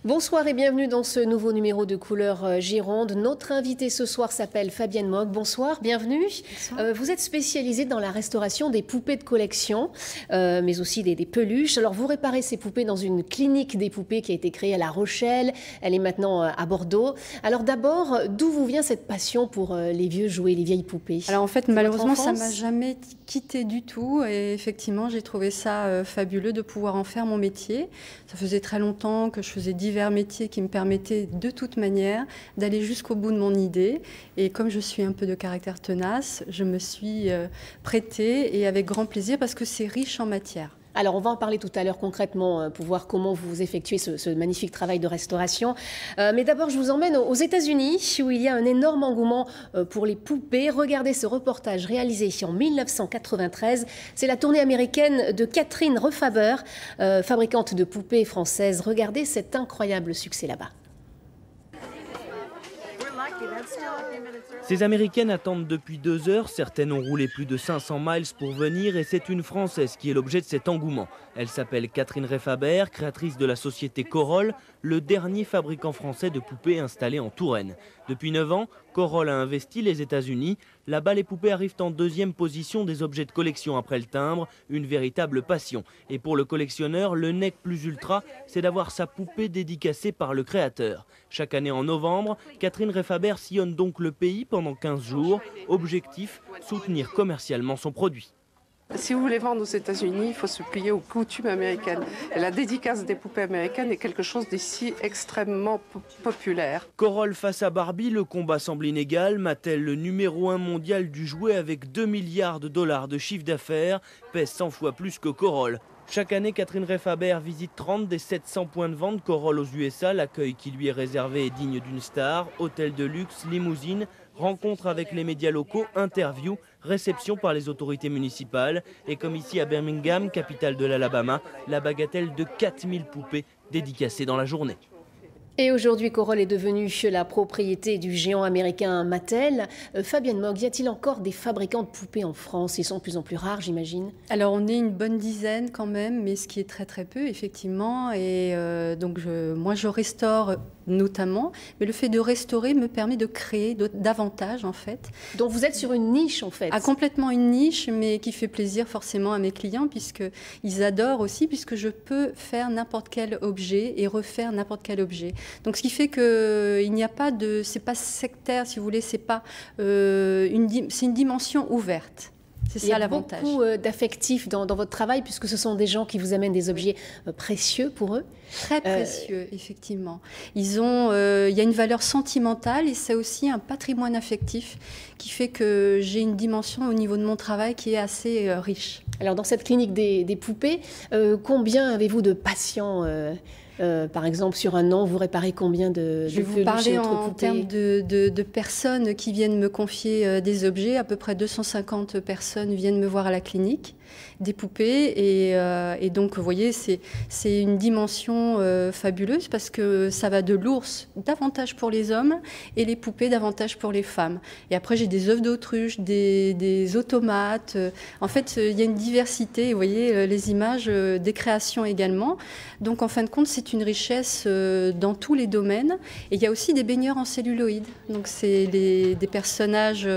Bonsoir et bienvenue dans ce nouveau numéro de Couleurs Gironde. Notre invitée ce soir s'appelle Fabienne Mogg. Bonsoir, bienvenue. Bonsoir. Vous êtes spécialisée dans la restauration des poupées de collection, mais aussi des peluches. Alors vous réparez ces poupées dans une clinique des poupées qui a été créée à La Rochelle. Elle est maintenant à Bordeaux. Alors d'abord, d'où vous vient cette passion pour les vieux jouets, les vieilles poupées? Alors en fait, malheureusement, ça ne m'a jamais quitté du tout. Et effectivement, j'ai trouvé ça fabuleux de pouvoir en faire mon métier. Ça faisait très longtemps que je faisais divers métiers qui me permettaient de toute manière d'aller jusqu'au bout de mon idée. Et comme je suis un peu de caractère tenace, je me suis prêtée et avec grand plaisir parce que c'est riche en matière. Alors, on va en parler tout à l'heure concrètement pour voir comment vous effectuez ce magnifique travail de restauration. Mais d'abord, je vous emmène aux États-Unis où il y a un énorme engouement pour les poupées. Regardez ce reportage réalisé en 1993. C'est la tournée américaine de Catherine Refaber, fabricante de poupées françaises. Regardez cet incroyable succès là-bas. Ces Américaines attendent depuis 2 heures, certaines ont roulé plus de 500 miles pour venir et c'est une Française qui est l'objet de cet engouement. Elle s'appelle Catherine Refaber, créatrice de la société Corolle, le dernier fabricant français de poupées installé en Touraine. Depuis 9 ans, Corolle a investi les États-Unis. Là-bas, les poupées arrivent en 2e position des objets de collection après le timbre, une véritable passion. Et pour le collectionneur, le nec plus ultra, c'est d'avoir sa poupée dédicacée par le créateur. Chaque année en novembre, Catherine Refaber sillonne donc le pays pendant 15 jours. Objectif, soutenir commercialement son produit. Si vous voulez vendre aux États-Unis, il faut se plier aux coutumes américaines. Et la dédicace des poupées américaines est quelque chose d'ici extrêmement populaire. Corolle face à Barbie, le combat semble inégal. Mattel, le numéro 1 mondial du jouet avec 2 milliards de dollars de chiffre d'affaires, pèse 100 fois plus que Corolle. Chaque année, Catherine Refaber visite 30 des 700 points de vente Corolle aux USA. L'accueil qui lui est réservé est digne d'une star. Hôtel de luxe, limousine, rencontre avec les médias locaux, interview, réception par les autorités municipales. Et comme ici à Birmingham, capitale de l'Alabama, la bagatelle de 4000 poupées dédicacées dans la journée. Et aujourd'hui, Corolle est devenue la propriété du géant américain Mattel. Fabienne Mogg, y a-t-il encore des fabricants de poupées en France? Ils sont de plus en plus rares, j'imagine. Alors, on est une bonne dizaine quand même, mais ce qui est très très peu, effectivement. Et donc, moi, je restaure notamment, mais le fait de restaurer me permet de créer davantage, en fait. Donc, vous êtes sur une niche, en fait. Complètement une niche, mais qui fait plaisir forcément à mes clients, puisqu'ils adorent aussi, puisque je peux faire n'importe quel objet et refaire n'importe quel objet. Donc, ce qui fait qu'il n'y a pas de... C'est pas sectaire, si vous voulez, c'est pas c'est une dimension ouverte. C'est ça l'avantage. Il y a beaucoup d'affectifs dans votre travail, puisque ce sont des gens qui vous amènent des objets précieux pour eux. Très précieux, effectivement. Il y a une valeur sentimentale et c'est aussi un patrimoine affectif qui fait que j'ai une dimension au niveau de mon travail qui est assez riche. Alors, dans cette clinique des poupées, combien avez-vous de patients par exemple, sur un an, vous réparez combien de Je vais vous parler en termes de personnes qui viennent me confier des objets. À peu près 250 personnes viennent me voir à la clinique, des poupées. Et donc, vous voyez, c'est une dimension fabuleuse parce que ça va de l'ours davantage pour les hommes et les poupées davantage pour les femmes. Et après, j'ai des œufs d'autruche, des automates. En fait, il y a une diversité. Vous voyez, les images des créations également. Donc, en fin de compte, c'est une richesse dans tous les domaines. Et il y a aussi des baigneurs en celluloïd. Donc, c'est des personnages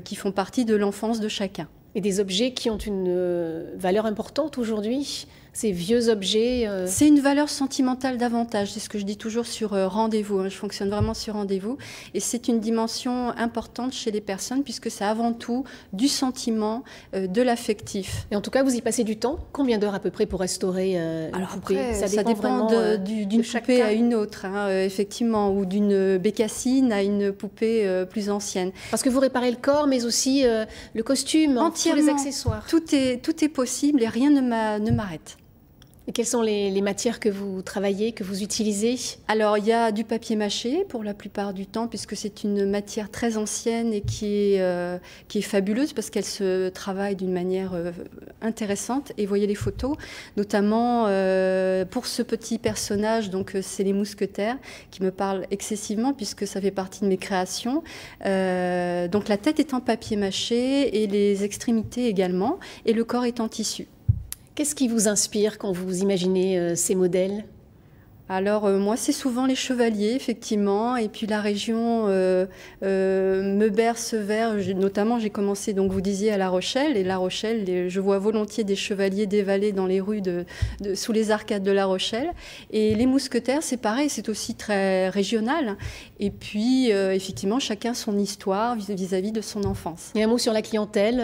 qui font partie de l'enfance de chacun. Et des objets qui ont une valeur importante aujourd'hui? Ces vieux objets C'est une valeur sentimentale davantage, c'est ce que je dis toujours sur rendez-vous. Je fonctionne vraiment sur rendez-vous. Et c'est une dimension importante chez les personnes puisque c'est avant tout du sentiment, de l'affectif. Et en tout cas, vous y passez du temps? Combien d'heures à peu près pour restaurer une poupée? Après, ça dépend d'une poupée à une autre, effectivement, ou d'une bécassine à une poupée plus ancienne. Parce que vous réparez le corps, mais aussi le costume, tous les accessoires. Tout est possible et rien ne m'arrête. Et quelles sont les matières que vous travaillez, que vous utilisez? Alors, il y a du papier mâché pour la plupart du temps, puisque c'est une matière très ancienne et qui est fabuleuse parce qu'elle se travaille d'une manière intéressante. Et voyez les photos, notamment pour ce petit personnage, donc c'est les mousquetaires, qui me parlent excessivement puisque ça fait partie de mes créations. Donc la tête est en papier mâché et les extrémités également, et le corps est en tissu. Qu'est-ce qui vous inspire quand vous imaginez ces modèles? Alors moi c'est souvent les chevaliers effectivement, et puis la région me berce vers, notamment j'ai commencé, donc vous disiez, à La Rochelle, et La Rochelle, je vois volontiers des chevaliers dévaler dans les rues sous les arcades de La Rochelle, et les mousquetaires c'est pareil, c'est aussi très régional, et puis effectivement chacun son histoire vis-à-vis de son enfance. Et un mot sur la clientèle.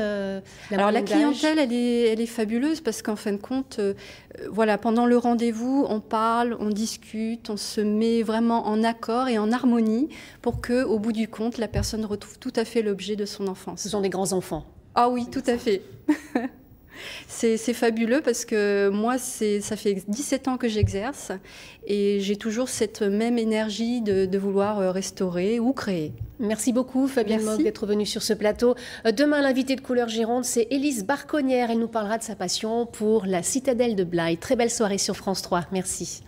Alors la clientèle elle est fabuleuse, parce qu'en fin de compte, voilà, pendant le rendez-vous on parle, on discute, on se met vraiment en accord et en harmonie pour que, au bout du compte, la personne retrouve tout à fait l'objet de son enfance. Ce sont des grands enfants. Ah oui, tout à fait. C'est fabuleux parce que moi, ça fait 17 ans que j'exerce et j'ai toujours cette même énergie de vouloir restaurer ou créer. Merci beaucoup Fabienne Mogue d'être venue sur ce plateau. Demain, l'invitée de Couleurs Gironde, c'est Élise Barconnière. Elle nous parlera de sa passion pour la citadelle de Blaye. Très belle soirée sur France 3. Merci.